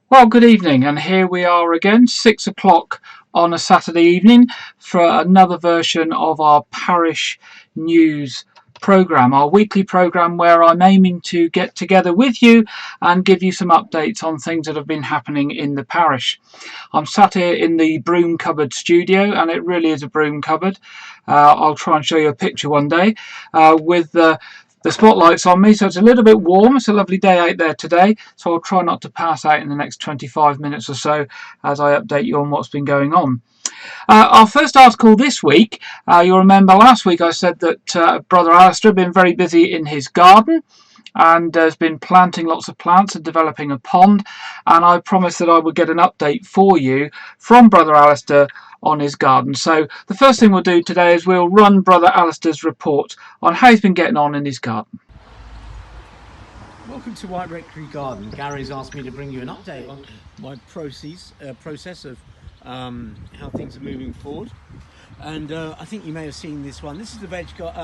Well, good evening, and here we are again, 6 o'clock on a Saturday evening for another version of our Parish News programme, our weekly programme where I'm aiming to get together with you and give you some updates on things that have been happening in the parish. I'm sat here in the broom cupboard studio, and it really is a broom cupboard. I'll try and show you a picture one day with the spotlight's on me, so it's a little bit warm. It's a lovely day out there today, so I'll try not to pass out in the next 25 minutes or so as I update you on what's been going on. Our first article this week, you'll remember last week I said that Brother Alistair had been very busy in his garden and has been planting lots of plants and developing a pond, and I promised that I would get an update for you from Brother Alistair on his garden. So the first thing we'll do today is we'll run Brother Alistair's report on how he's been getting on in his garden. Welcome to Wyke Rectory Garden. Gary's asked me to bring you an update on my process of how things are moving forward. And I think you may have seen this one. This is the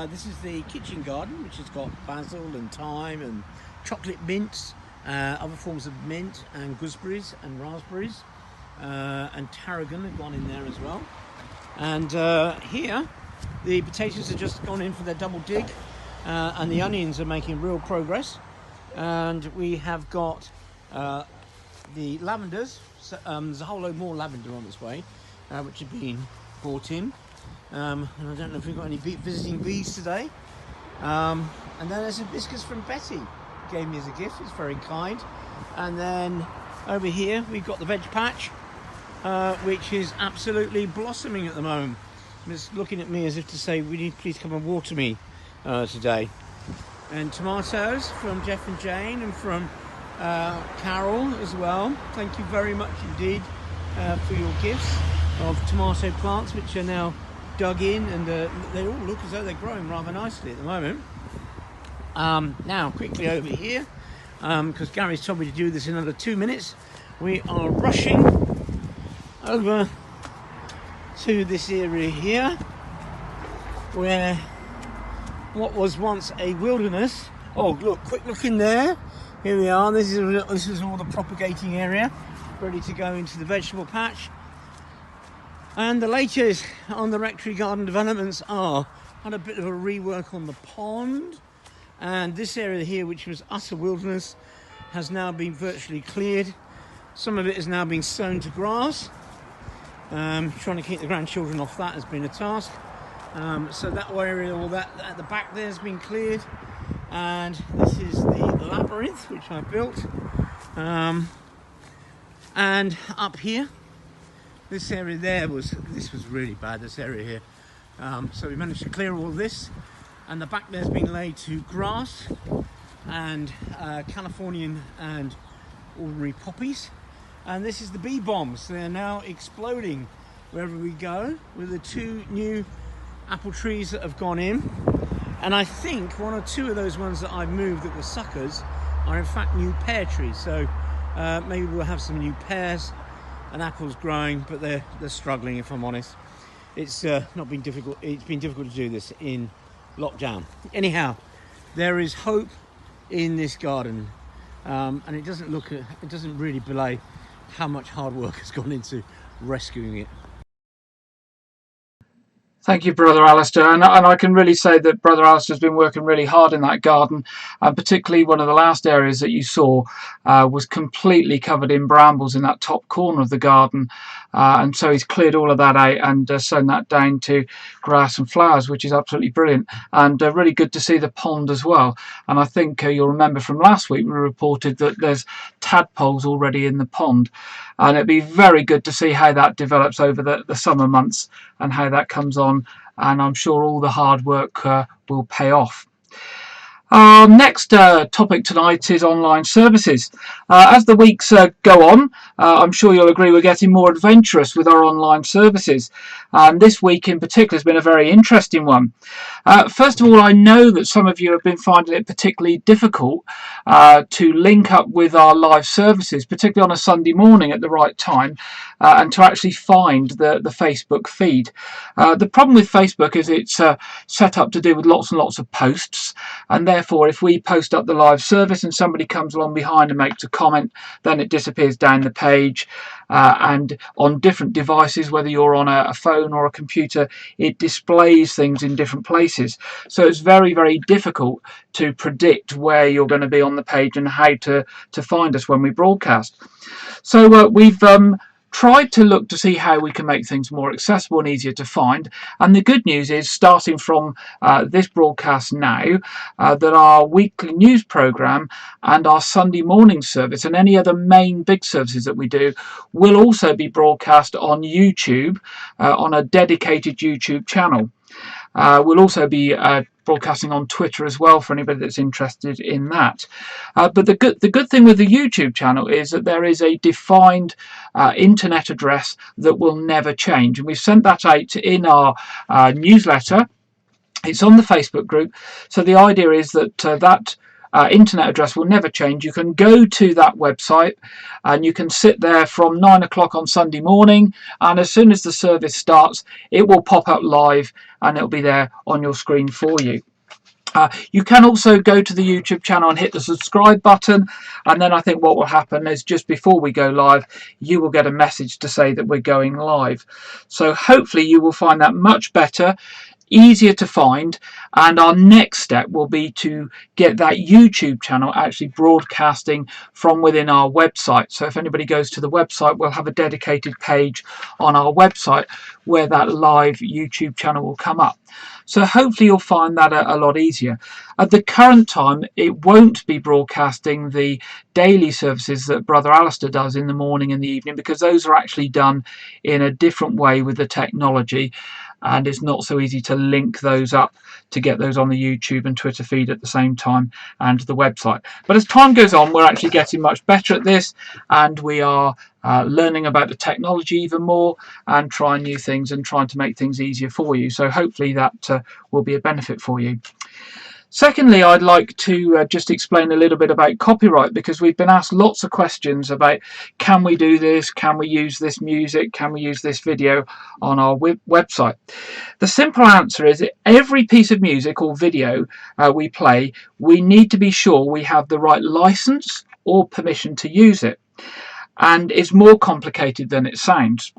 this is the kitchen garden, which has got basil and thyme and chocolate mints, other forms of mint and gooseberries and raspberries, and tarragon have gone in there as well. And here, the potatoes have just gone in for their double dig, and the onions are making real progress. And we have got the lavenders. So, there's a whole load more lavender on its way, which have been brought in. And I don't know if we've got any visiting bees today. And then there's hibiscus from Betty, gave me as a gift. It's very kind. And then over here we've got the veg patch, which is absolutely blossoming at the moment. It's looking at me as if to say, "We need please come and water me today." And tomatoes from Jeff and Jane and from Carol as well. Thank you very much indeed for your gifts of tomato plants, which are now dug in, and they all look as though they're growing rather nicely at the moment. Now quickly over here, because Gary's told me to do this in another 2 minutes, we are rushing over to this area here where what was once a wilderness. Oh look, quick look in there. Here we are. This is all the propagating area ready to go into the vegetable patch. And the latest on the rectory garden developments are had a bit of a rework on the pond, and this area here, which was utter wilderness, has now been virtually cleared. Some of it is now being sown to grass. Trying to keep the grandchildren off that has been a task. So that area, all that at the back there, has been cleared, and this is the labyrinth which I built. And up here, this area there was really bad. This area here, so we managed to clear all this, and the back there's been laid to grass and Californian and ordinary poppies. And this is the bee bombs. They are now exploding wherever we go with the 2 new apple trees that have gone in, and I think 1 or 2 of those ones that I've moved that were suckers are in fact new pear trees. So maybe we'll have some new pears and apples growing, but they're struggling, if I'm honest. It's not been difficult. It's been difficult to do this in lockdown. Anyhow, there is hope in this garden, and it doesn't really belie how much hard work has gone into rescuing it. Thank you, Brother Alistair. And I can really say that Brother Alistair's been working really hard in that garden, and particularly one of the last areas that you saw was completely covered in brambles in that top corner of the garden. And so he's cleared all of that out and sown that down to grass and flowers, which is absolutely brilliant. And really good to see the pond as well. And I think you'll remember from last week we reported that there's tadpoles already in the pond. And it'd be very good to see how that develops over the summer months and how that comes on. And I'm sure all the hard work will pay off. Our next topic tonight is online services. As the weeks go on, I'm sure you'll agree we're getting more adventurous with our online services. And this week in particular has been a very interesting one. First of all, I know that some of you have been finding it particularly difficult to link up with our live services, particularly on a Sunday morning at the right time, and to actually find the Facebook feed. The problem with Facebook is it's set up to do with lots and lots of posts, and then therefore if we post up the live service and somebody comes along behind and makes a comment, then it disappears down the page, and on different devices, whether you're on a phone or a computer, it displays things in different places. So it's very, very difficult to predict where you're going to be on the page and how to find us when we broadcast. So we've tried to look to see how we can make things more accessible and easier to find. And the good news is, starting from this broadcast now, that our weekly news programme and our Sunday morning service and any other main big services that we do will also be broadcast on YouTube, on a dedicated YouTube channel. We'll also be broadcasting on Twitter as well for anybody that's interested in that. But the good thing with the YouTube channel is that there is a defined internet address that will never change, and we've sent that out in our newsletter. It's on the Facebook group. So the idea is that internet address will never change. You can go to that website and you can sit there from 9 o'clock on Sunday morning, and as soon as the service starts, it will pop up live and it'll be there on your screen for you. You can also go to the YouTube channel and hit the subscribe button, and then I think what will happen is just before we go live, you will get a message to say that we're going live. So hopefully you will find that much better, easier to find, and our next step will be to get that YouTube channel actually broadcasting from within our website. So if anybody goes to the website, we'll have a dedicated page on our website where that live YouTube channel will come up. So hopefully you'll find that a lot easier. At the current time, it won't be broadcasting the daily services that Brother Alistair does in the morning and the evening, because those are actually done in a different way with the technology, and it's not so easy to link those up to get those on the YouTube and Twitter feed at the same time and the website. But as time goes on, we're actually getting much better at this, and we are learning about the technology even more and trying new things and trying to make things easier for you. So hopefully that will be a benefit for you. Secondly, I'd like to just explain a little bit about copyright, because we've been asked lots of questions about, can we do this, can we use this music, can we use this video on our website. The simple answer is that every piece of music or video we play, we need to be sure we have the right license or permission to use it, and it's more complicated than it sounds.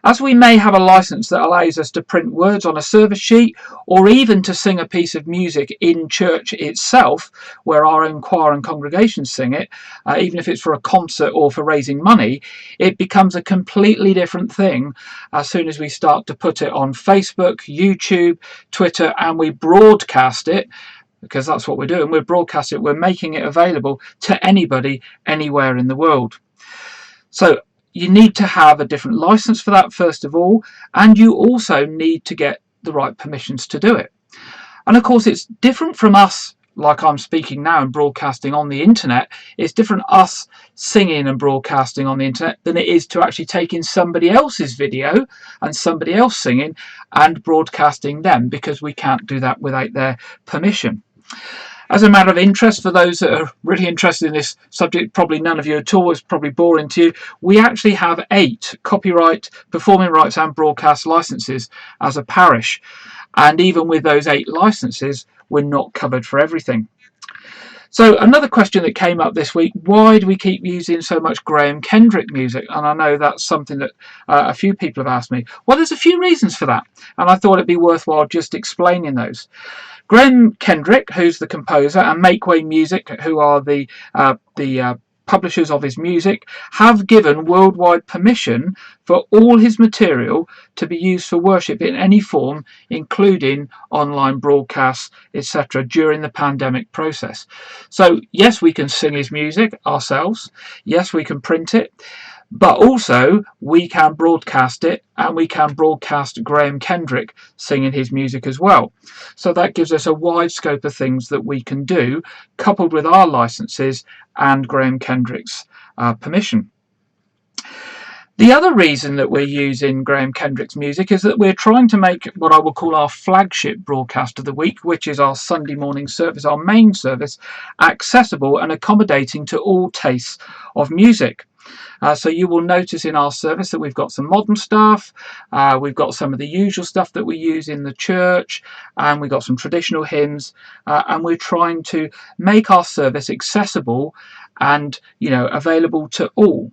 As we may have a license that allows us to print words on a service sheet, or even to sing a piece of music in church itself where our own choir and congregation sing it, even if it's for a concert or for raising money, it becomes a completely different thing as soon as we start to put it on Facebook, YouTube, Twitter, and we broadcast it. Because that's what we're doing. We're broadcasting it. We're making it available to anybody, anywhere in the world. So you need to have a different license for that, first of all, and you also need to get the right permissions to do it. And of course, it's different from us, like I'm speaking now and broadcasting on the internet. It's different us singing and broadcasting on the internet than it is to actually taking somebody else's video and somebody else singing and broadcasting them, because we can't do that without their permission. As a matter of interest, for those that are really interested in this subject, probably none of you at all, it's probably boring to you, we actually have 8 copyright, performing rights and broadcast licenses as a parish. And even with those 8 licenses, we're not covered for everything. So another question that came up this week, why do we keep using so much Graham Kendrick music? And I know that's something that a few people have asked me. Well, there's a few reasons for that, and I thought it'd be worthwhile just explaining those. Graham Kendrick, who's the composer, and Make Way Music, who are the publishers of his music, have given worldwide permission for all his material to be used for worship in any form, including online broadcasts, etc., during the pandemic process. So yes, we can sing his music ourselves, yes, we can print it, but also we can broadcast it, and we can broadcast Graham Kendrick singing his music as well. So that gives us a wide scope of things that we can do, coupled with our licenses and Graham Kendrick's permission. The other reason that we're using Graham Kendrick's music is that we're trying to make what I will call our flagship broadcast of the week, which is our Sunday morning service, our main service, accessible and accommodating to all tastes of music. So you will notice in our service that we've got some modern stuff, we've got some of the usual stuff that we use in the church, and we've got some traditional hymns, and we're trying to make our service accessible and available to all,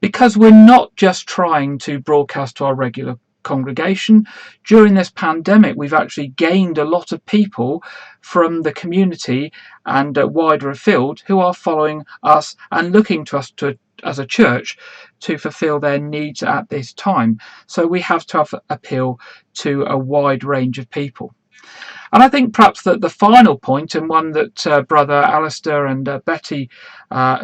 because we're not just trying to broadcast to our regular congregation. During this pandemic, we've actually gained a lot of people from the community and wider afield who are following us and looking to us as a church to fulfill their needs at this time. So we have to appeal to a wide range of people. And I think perhaps that the final point, and one that Brother Alistair and Betty,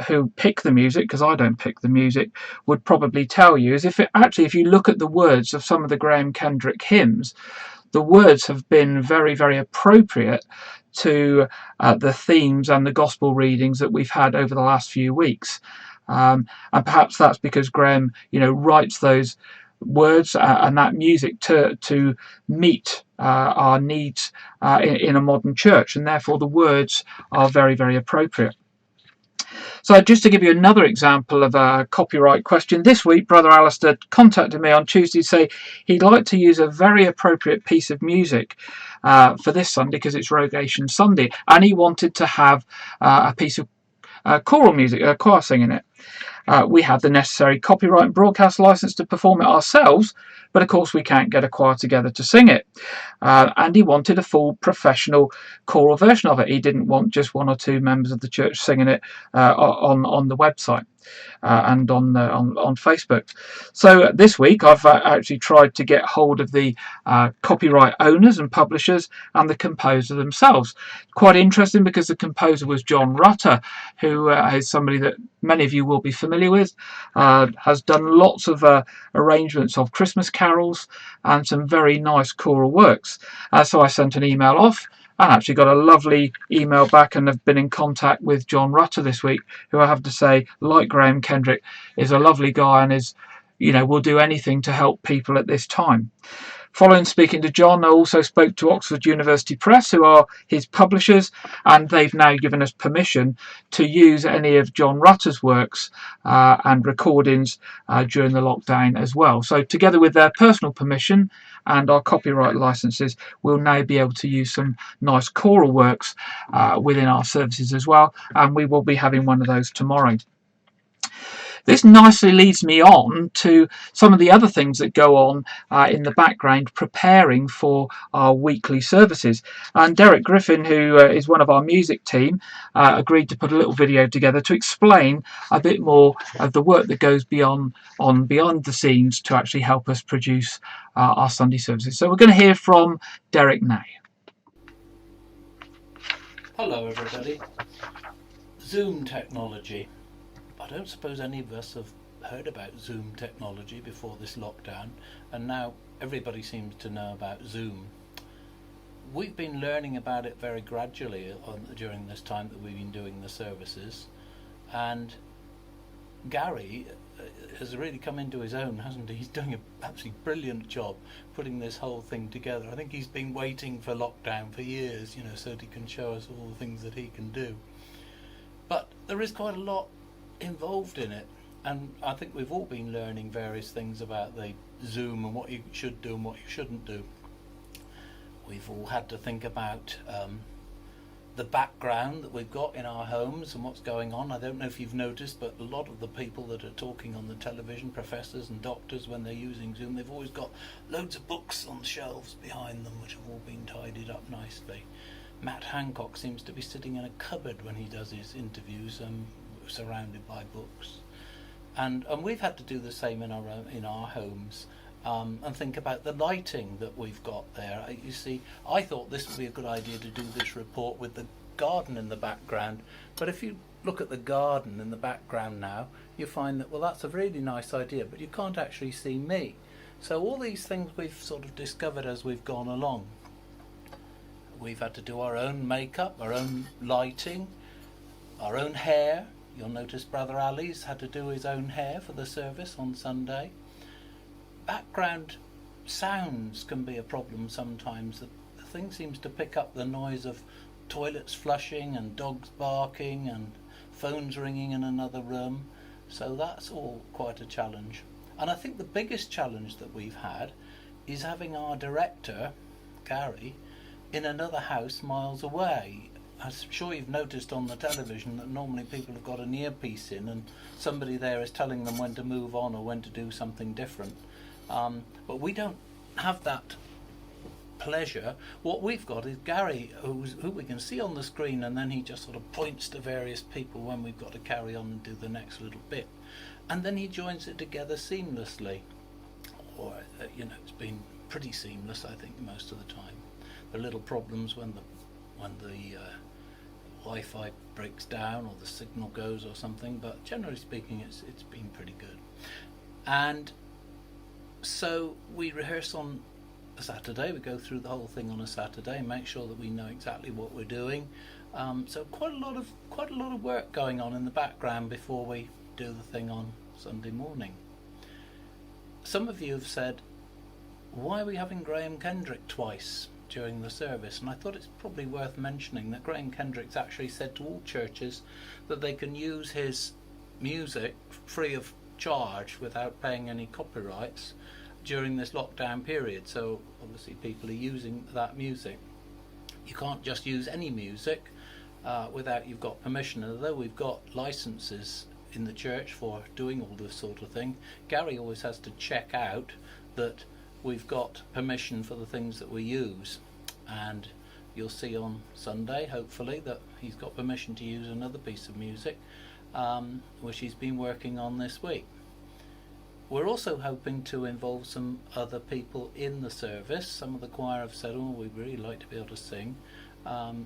who pick the music, because I don't pick the music, would probably tell you, is if you look at the words of some of the Graham Kendrick hymns, the words have been very, very appropriate to the themes and the gospel readings that we've had over the last few weeks. And perhaps that's because Graham, writes those words and that music to meet our needs in a modern church, and therefore the words are very, very appropriate. So just to give you another example of a copyright question, this week Brother Alistair contacted me on Tuesday to say he'd like to use a very appropriate piece of music for this Sunday because it's Rogation Sunday, and he wanted to have a piece of choral music, a choir singing it. We have the necessary copyright and broadcast license to perform it ourselves, but of course we can't get a choir together to sing it. And he wanted a full professional choral version of it. He didn't want just one or two members of the church singing it on the website and on Facebook. So this week I've actually tried to get hold of the copyright owners and publishers and the composer themselves. Quite interesting because the composer was John Rutter, who is somebody that many of you will be familiar with, has done lots of arrangements of Christmas carols and some very nice choral works. So I sent an email off and actually got a lovely email back, and have been in contact with John Rutter this week, who I have to say, like Graham Kendrick, is a lovely guy and will do anything to help people at this time. Following speaking to John, I also spoke to Oxford University Press, who are his publishers, and they've now given us permission to use any of John Rutter's works and recordings during the lockdown as well. So together with their personal permission and our copyright licenses, we'll now be able to use some nice choral works within our services as well, and we will be having one of those tomorrow. This nicely leads me on to some of the other things that go on in the background preparing for our weekly services. And Derek Griffin, who is one of our music team, agreed to put a little video together to explain a bit more of the work that goes behind the scenes to actually help us produce our Sunday services. So we're going to hear from Derek now. Hello everybody. Zoom technology. I don't suppose any of us have heard about Zoom technology before this lockdown, and now everybody seems to know about Zoom. We've been learning about it very gradually during this time that we've been doing the services, and Gary has really come into his own, hasn't he? He's doing an absolutely brilliant job putting this whole thing together. I think he's been waiting for lockdown for years, so that he can show us all the things that he can do. But there is quite a lot involved in it, and I think we've all been learning various things about the Zoom and what you should do and what you shouldn't do. We've all had to think about the background that we've got in our homes and what's going on. I don't know if you've noticed, but a lot of the people that are talking on the television, professors and doctors, when they're using Zoom, they've always got loads of books on shelves behind them which have all been tidied up nicely. Matt Hancock seems to be sitting in a cupboard when he does his interviews, surrounded by books, and we've had to do the same in our homes, and think about the lighting that we've got there. You see, I thought this would be a good idea to do this report with the garden in the background, but if you look at the garden in the background now, you find that, well, that's a really nice idea, but you can't actually see me. So all these things we've sort of discovered as we've gone along. We've had to do our own makeup, our own lighting, our own hair. You'll notice Brother Ali's had to do his own hair for the service on Sunday. Background sounds can be a problem sometimes. The thing seems to pick up the noise of toilets flushing and dogs barking and phones ringing in another room. So that's all quite a challenge. And I think the biggest challenge that we've had is having our director, Gary, in another house miles away. I'm sure you've noticed on the television that normally people have got an earpiece in and somebody there is telling them when to move on or when to do something different. But we don't have that pleasure. What we've got is Gary, who we can see on the screen, and then he just sort of points to various people when we've got to carry on and do the next little bit. And then he joins it together seamlessly. Or, it's been pretty seamless, I think, most of the time. There are little problems when the Wi-Fi breaks down or the signal goes or something, but generally speaking, it's been pretty good. And so we rehearse on a Saturday. We go through the whole thing on a Saturday, make sure that we know exactly what we're doing. So quite a lot of work going on in the background before we do the thing on Sunday morning. Some of you have said, why are we having Graham Kendrick twice during the service? And I thought it's probably worth mentioning that Graham Kendrick's actually said to all churches that they can use his music free of charge without paying any copyrights during this lockdown period. So obviously people are using that music. You can't just use any music without you've got permission. Although we've got licenses in the church for doing all this sort of thing, Gary always has to check out that we've got permission for the things that we use, and you'll see on Sunday hopefully that he's got permission to use another piece of music which he's been working on this week. We're also hoping to involve some other people in the service. Some of the choir have said, we'd really like to be able to sing,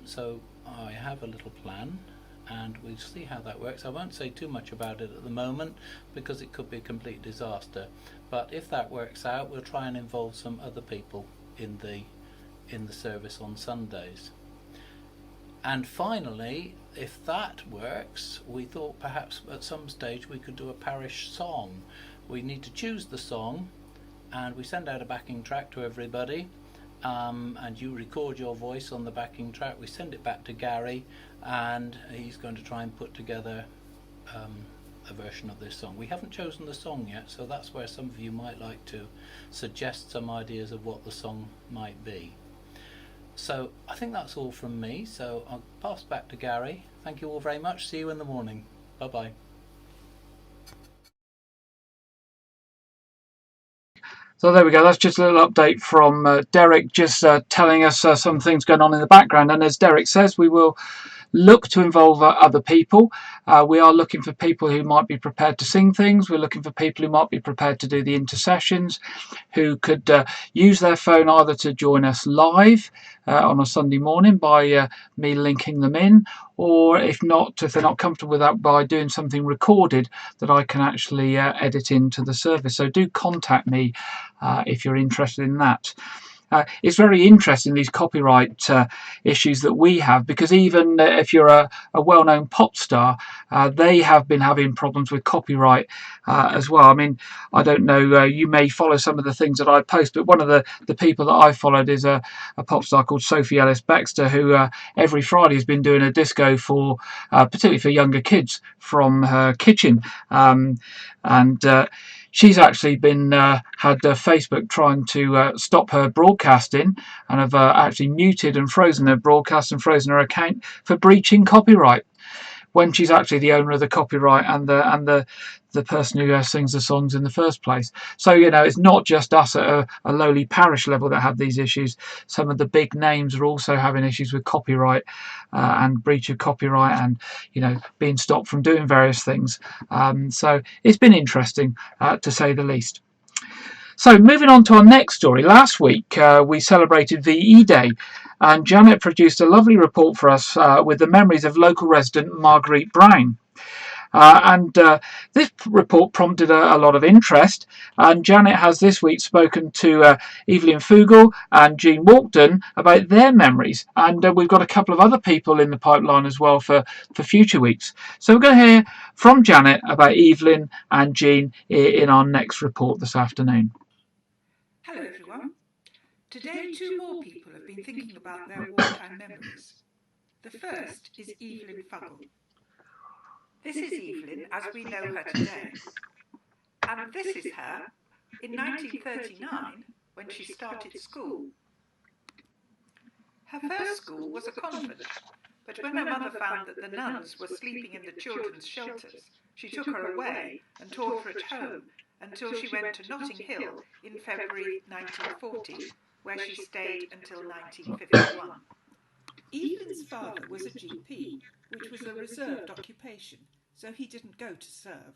so I have a little plan and we'll see how that works. I won't say too much about it at the moment because it could be a complete disaster, but if that works out, we'll try and involve some other people in the service on Sundays. And finally, if that works, we thought perhaps at some stage we could do a parish song. We need to choose the song and we send out a backing track to everybody, and you record your voice on the backing track. We send it back to Gary and he's going to try and put together a version of this song. We haven't chosen the song yet, so that's where some of you might like to suggest some ideas of what the song might be. So I think that's all from me, so I'll pass back to Gary. Thank you all very much. See you in the morning. Bye bye. So there we go. That's just a little update from Derek, just telling us some things going on in the background. And as Derek says, we will look to involve other people. We are looking for people who might be prepared to sing things. We're looking for people who might be prepared to do the intercessions, who could use their phone either to join us live on a Sunday morning by me linking them in, or if not, if they're not comfortable with that, by doing something recorded that I can actually edit into the service. So do contact me if you're interested in that. It's very interesting, these copyright issues that we have, because even if you're a well-known pop star, they have been having problems with copyright as well. I mean, I don't know, you may follow some of the things that I post, but one of the people that I followed is a pop star called Sophie Ellis-Bextor, who every Friday has been doing a disco for, particularly for younger kids, from her kitchen. She's actually been had Facebook trying to stop her broadcasting, and have actually muted and frozen her broadcast and frozen her account for breaching copyright, when she's actually the owner of the copyright and the person who sings the songs in the first place. So, it's not just us at a lowly parish level that have these issues. Some of the big names are also having issues with copyright and breach of copyright, and being stopped from doing various things. So it's been interesting to say the least. So moving on to our next story. Last week we celebrated VE Day, and Janet produced a lovely report for us with the memories of local resident Marguerite Brown. This report prompted a lot of interest, and Janet has this week spoken to Evelyn Fugel and Jean Walkden about their memories, and we've got a couple of other people in the pipeline as well for future weeks. So we're going to hear from Janet about Evelyn and Jean in our next report this afternoon. Hello everyone. Today 2 more people have been thinking about their wartime memories. The first is Evelyn Fugel. This is Evelyn as we know her today. And this is her in 1939 when she started school. Her first school was a convent, but when her mother found that the nuns were sleeping in the children's shelters, she took her away and taught her at home until she went to Notting Hill in February 1940, where she stayed until 1951. Evelyn's father was a GP, which was a reserved occupation, so he didn't go to serve.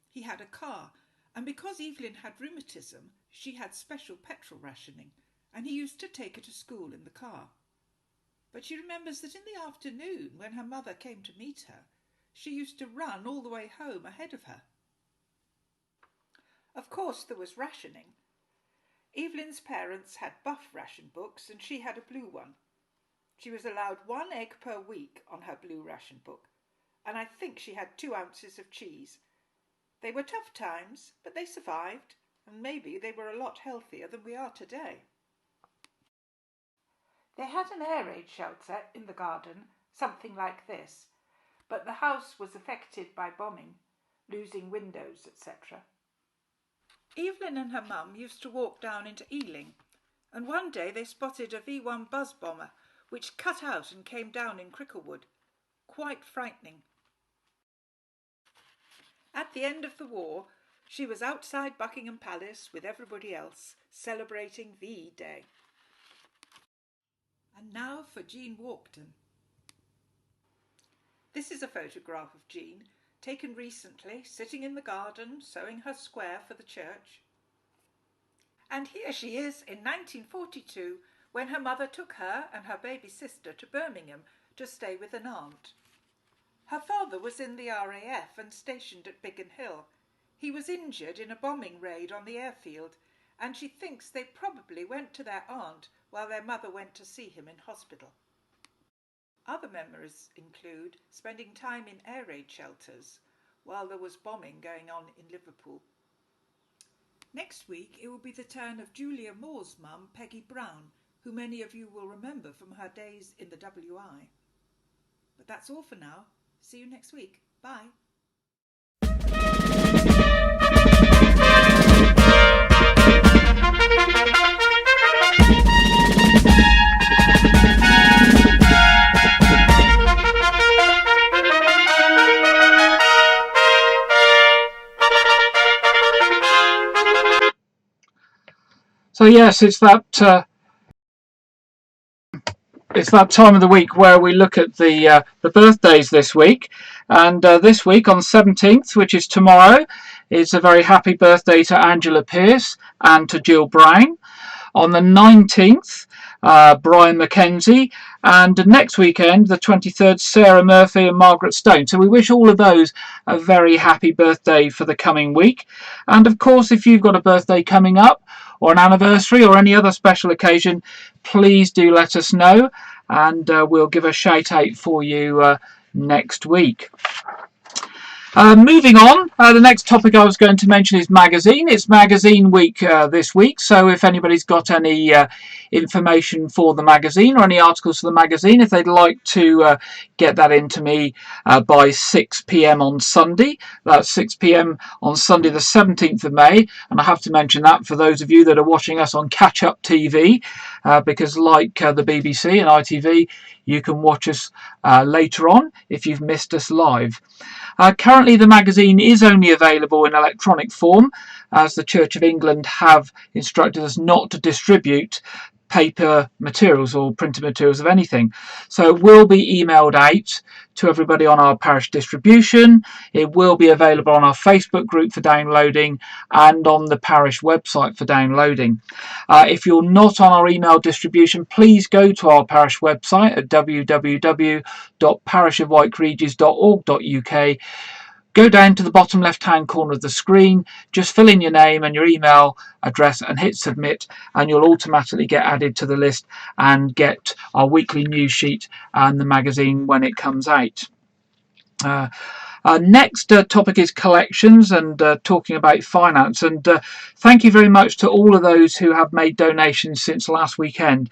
He had a car, and because Evelyn had rheumatism, she had special petrol rationing, and he used to take her to school in the car. But she remembers that in the afternoon, when her mother came to meet her, she used to run all the way home ahead of her. Of course, there was rationing. Evelyn's parents had buff ration books, and she had a blue one. She was allowed 1 egg per week on her blue ration book, and I think she had 2 ounces of cheese. They were tough times, but they survived, and maybe they were a lot healthier than we are today. They had an air raid shelter in the garden, something like this, but the house was affected by bombing, losing windows, etc. Evelyn and her mum used to walk down into Ealing, and one day they spotted a V1 buzz bomber which cut out and came down in Cricklewood. Quite frightening. At the end of the war, she was outside Buckingham Palace with everybody else, celebrating VE Day. And now for Jean Walkden. This is a photograph of Jean, taken recently, sitting in the garden, sewing her square for the church. And here she is in 1942, when her mother took her and her baby sister to Birmingham to stay with an aunt. Her father was in the RAF and stationed at Biggin Hill. He was injured in a bombing raid on the airfield, and she thinks they probably went to their aunt while their mother went to see him in hospital. Other memories include spending time in air raid shelters while there was bombing going on in Liverpool. Next week it will be the turn of Julia Moore's mum, Peggy Brown, who many of you will remember from her days in the WI. But that's all for now. See you next week. Bye. So yes, it's that time of the week where we look at the birthdays this week, and this week on 17th, which is tomorrow, is a very happy birthday to Angela Pierce and to Jill Brown. On the 19th, Brian Mackenzie, and next weekend, the 23rd, Sarah Murphy and Margaret Stone. So we wish all of those a very happy birthday for the coming week. And of course, if you've got a birthday coming up, or an anniversary, or any other special occasion, please do let us know, and we'll give a shout out for you next week. Moving on, the next topic I was going to mention is magazine. It's magazine week this week, so if anybody's got any information for the magazine or any articles for the magazine, if they'd like to get that into me by 6 p.m. on Sunday, that's 6 p.m. on Sunday the 17th of May, and I have to mention that for those of you that are watching us on catch-up TV, because like the BBC and ITV, you can watch us later on if you've missed us live. Currently the magazine is only available in electronic form, as the Church of England have instructed us not to distribute paper materials or printed materials of anything. So it will be emailed out to everybody on our parish distribution. It will be available on our Facebook group for downloading and on the parish website for downloading. If you're not on our email distribution, please go to our parish website at www.parishofwykeregis.org.uk. Go down to the bottom left hand corner of the screen, just fill in your name and your email address and hit submit, and you'll automatically get added to the list and get our weekly news sheet and the magazine when it comes out. Next topic is collections and talking about finance. And thank you very much to all of those who have made donations since last weekend.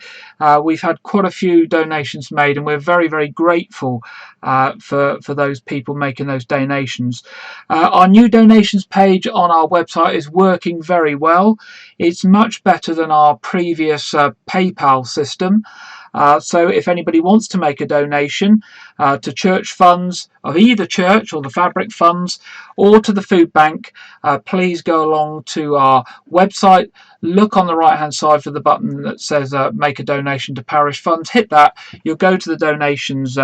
We've had quite a few donations made, and we're very, very grateful for those people making those donations. Our new donations page on our website is working very well. It's much better than our previous PayPal system. So if anybody wants to make a donation to church funds of either church or the fabric funds or to the food bank, please go along to our website, look on the right hand side for the button that says make a donation to parish funds, hit that, you'll go to the donations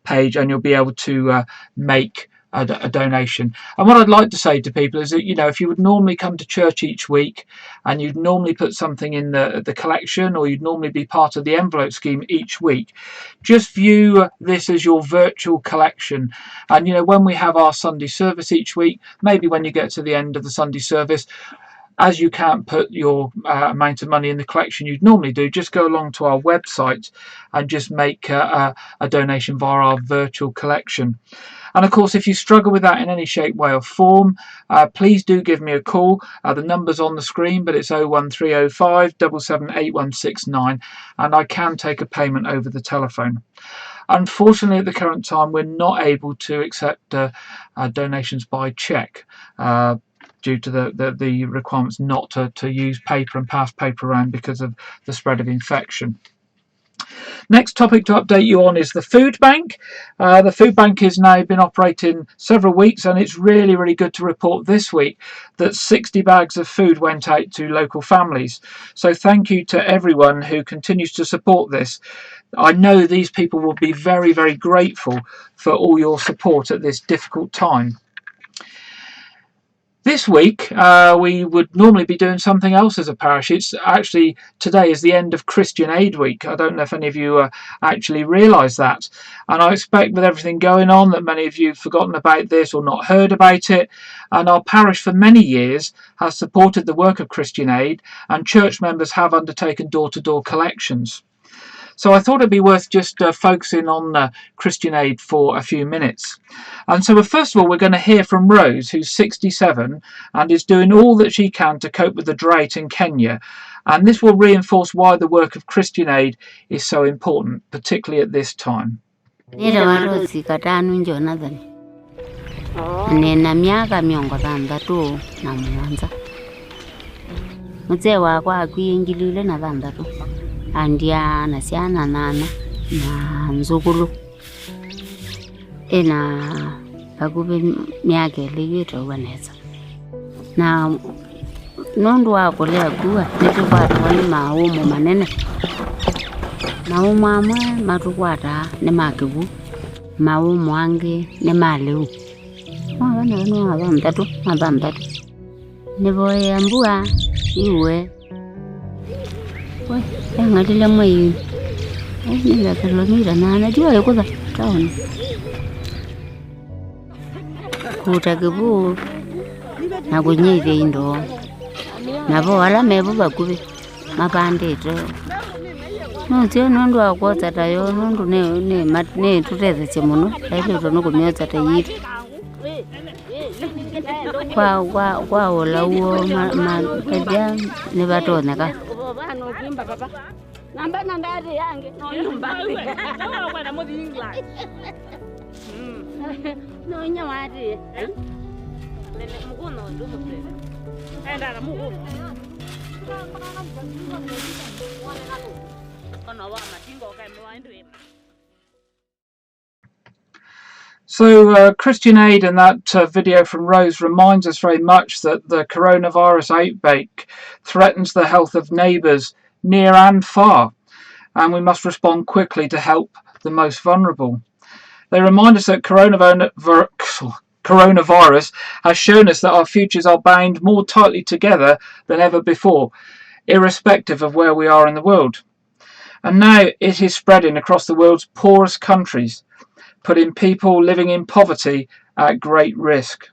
page and you'll be able to make a donation. And what I'd like to say to people is that, you know, if you would normally come to church each week and you'd normally put something in the collection, or you'd normally be part of the envelope scheme each week, just view this as your virtual collection. And, you know, when we have our Sunday service each week, maybe when you get to the end of the Sunday service, as you can't put your amount of money in the collection you'd normally do, just go along to our website and just make a donation via our virtual collection. And of course, if you struggle with that in any shape, way or form, please do give me a call. The number's on the screen, but it's 01305 778169, and I can take a payment over the telephone. Unfortunately, at the current time, we're not able to accept donations by cheque due to the requirements not to use paper and pass paper around because of the spread of infection. Next topic to update you on is the food bank. The food bank has now been operating several weeks, and it's really, really good to report this week that 60 bags of food went out to local families. So thank you to everyone who continues to support this. I know these people will be very, very grateful for all your support at this difficult time. This week, we would normally be doing something else as a parish. It's actually, today is the end of Christian Aid Week. I don't know if any of you actually realise that. And I expect with everything going on that many of you have forgotten about this or not heard about it. And our parish for many years has supported the work of Christian Aid, and church members have undertaken door-to-door collections. So I thought it'd be worth just focusing on Christian Aid for a few minutes. And so first of all, we're going to hear from Rose, who's 67 and is doing all that she can to cope with the drought in Kenya. And this will reinforce why the work of Christian Aid is so important, particularly at this time. Andia na siana nana na nzukulu ena bakube myake ligito waneza na nondo wako le agua nitukwata wani maumo manene maumo amwe matukwata ne makibu maumo ange ne maleu wana no abamtatu neboye ambua iwe ngatile mwe nila kilomita na najua yuko za town kutakibu na kunyeve indo nabo wala mebu bakube mapande to no tio nondo akwota tayo nondo ne tuteze chemuno ile to noko myotsa tayiti kwa ola uo ma ne batoneka papa namba ndari yange no nyumba bwana modi England no nyawati nene mukono ndumo pleza enda na mukono So Christian Aid and that video from Rose reminds us very much that the coronavirus outbreak threatens the health of neighbours near and far, and we must respond quickly to help the most vulnerable. They remind us that coronavirus has shown us that our futures are bound more tightly together than ever before, irrespective of where we are in the world. And now it is spreading across the world's poorest countries, putting people living in poverty at great risk.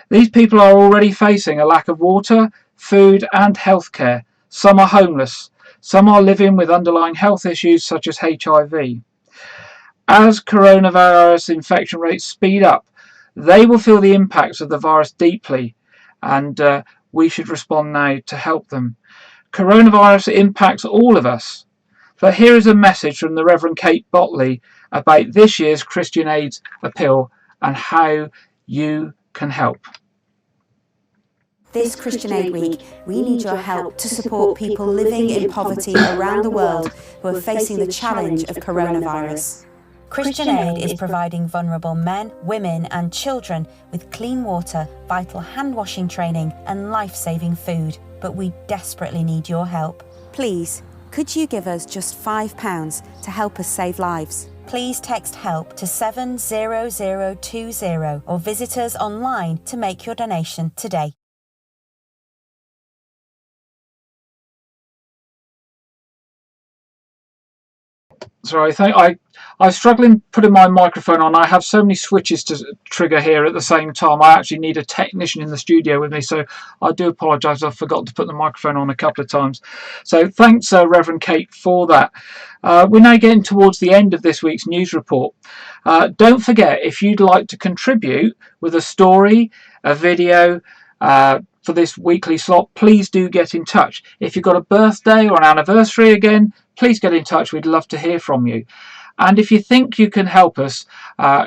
These people are already facing a lack of water, food and healthcare. Some are homeless. Some are living with underlying health issues such as HIV. As coronavirus infection rates speed up, They will feel the impacts of the virus deeply, and we should respond now to help them. Coronavirus impacts all of us. But here is a message from the Reverend Kate Botley about this year's Christian AIDS appeal and how you can help. This Christian Aid Week, we need your help to support people living in poverty around the world who are facing the challenge of coronavirus. Christian Aid is providing vulnerable men, women and children with clean water, vital hand washing training and life-saving food. But we desperately need your help. Please, could you give us just £5 to help us save lives? Please text HELP to 70020 or visit us online to make your donation today. Sorry, I was struggling putting my microphone on. I have so many switches to trigger here at the same time. I actually need a technician in the studio with me, so I do apologise. I've forgotten to put the microphone on a couple of times. So thanks, Reverend Kate, for that. We're now getting towards the end of this week's news report. Don't forget, if you'd like to contribute with a story, a video, for this weekly slot, please do get in touch. If you've got a birthday or an anniversary again, please get in touch. We'd love to hear from you. And if you think you can help us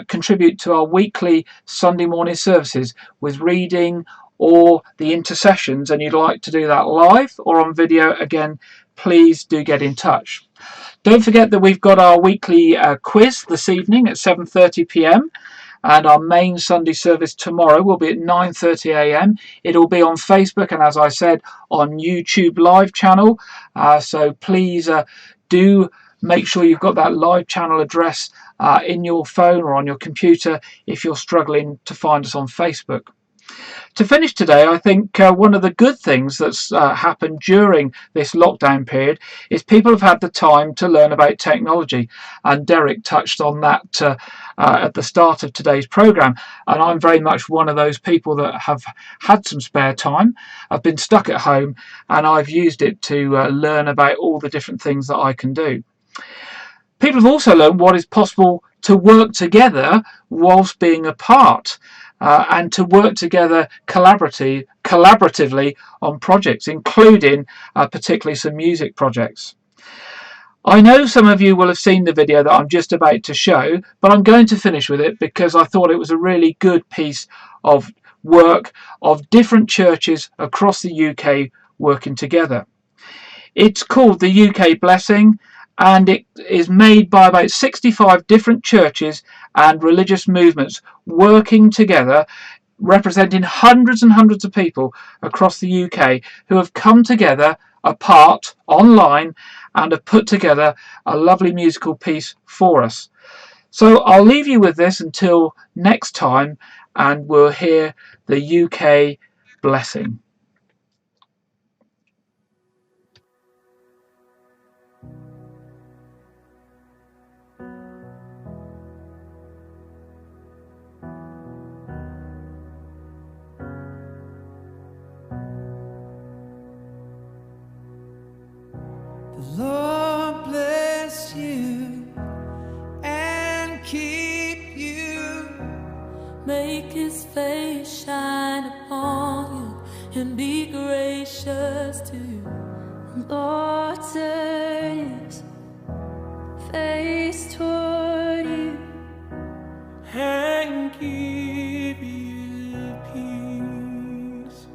contribute to our weekly Sunday morning services with reading or the intercessions, and you'd like to do that live or on video, again, please do get in touch. Don't forget that we've got our weekly quiz this evening at 7:30 p.m. and our main Sunday service tomorrow will be at 9:30 a.m. It'll be on Facebook and, as I said, on YouTube live channel. So please do make sure you've got that live channel address in your phone or on your computer if you're struggling to find us on Facebook. To finish today, I think one of the good things that's happened during this lockdown period is people have had the time to learn about technology, and Derek touched on that at the start of today's programme, and I'm very much one of those people that have had some spare time. I've been stuck at home and I've used it to learn about all the different things that I can do. People have also learned what is possible to work together whilst being apart. And to work together collaboratively on projects, including particularly some music projects. I know some of you will have seen the video that I'm just about to show, but I'm going to finish with it because I thought it was a really good piece of work of different churches across the UK working together. It's called the UK Blessing, and it is made by about 65 different churches and religious movements working together, representing hundreds and hundreds of people across the UK who have come together apart online and have put together a lovely musical piece for us. So I'll leave you with this until next time, and we'll hear the UK Blessing. Lord bless you and keep you. Make his face shine upon you and be gracious to you. Lord turn his face toward you and give you peace.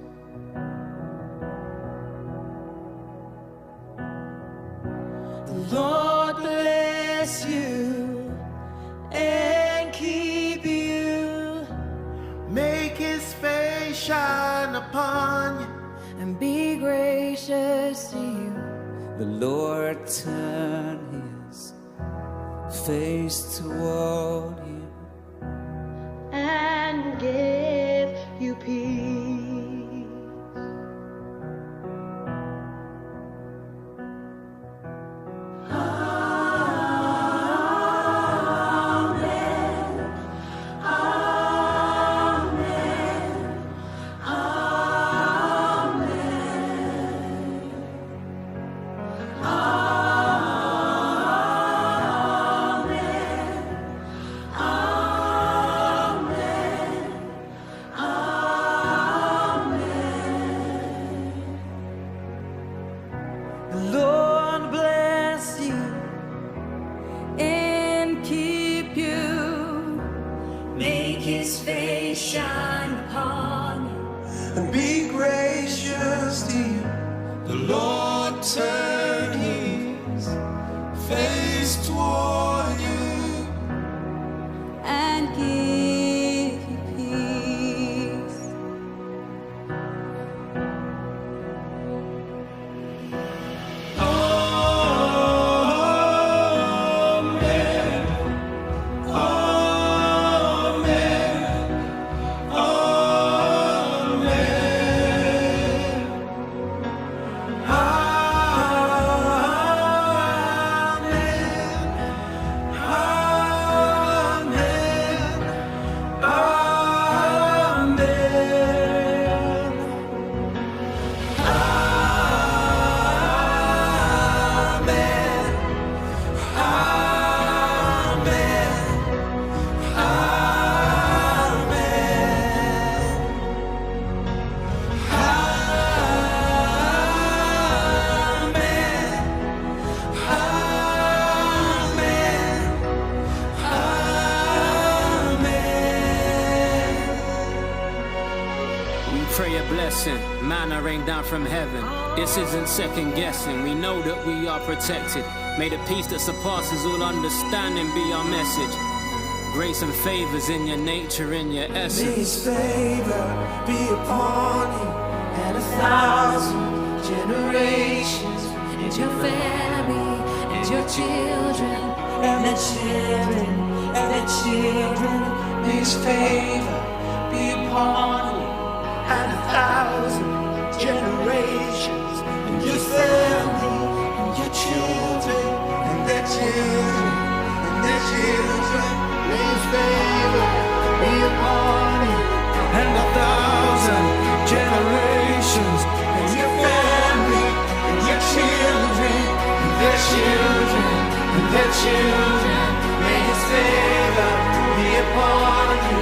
The Lord bless you and keep you. Make his face shine upon you and be gracious to you. The Lord turn his face toward you and give you peace. Amen. The Lord bless you and keep you. Make his face shine upon you and be gracious to you. The Lord turn his face toward you and give you peace. Amen. Amen. Pray a blessing, manna rain down from heaven. This isn't second guessing, we know that we are protected. May the peace that surpasses all understanding be our message. Grace and favors in your nature, in your essence. May his favor be upon you and 1,000 generations, and your family, and your children, and their children, and their children. May his favor be upon you and 1,000 generations, and your family, and your children, and their children, and their children. May his favor be upon you and 1,000 generations, and your family, and your children, and their children, and their children. May his favor be upon you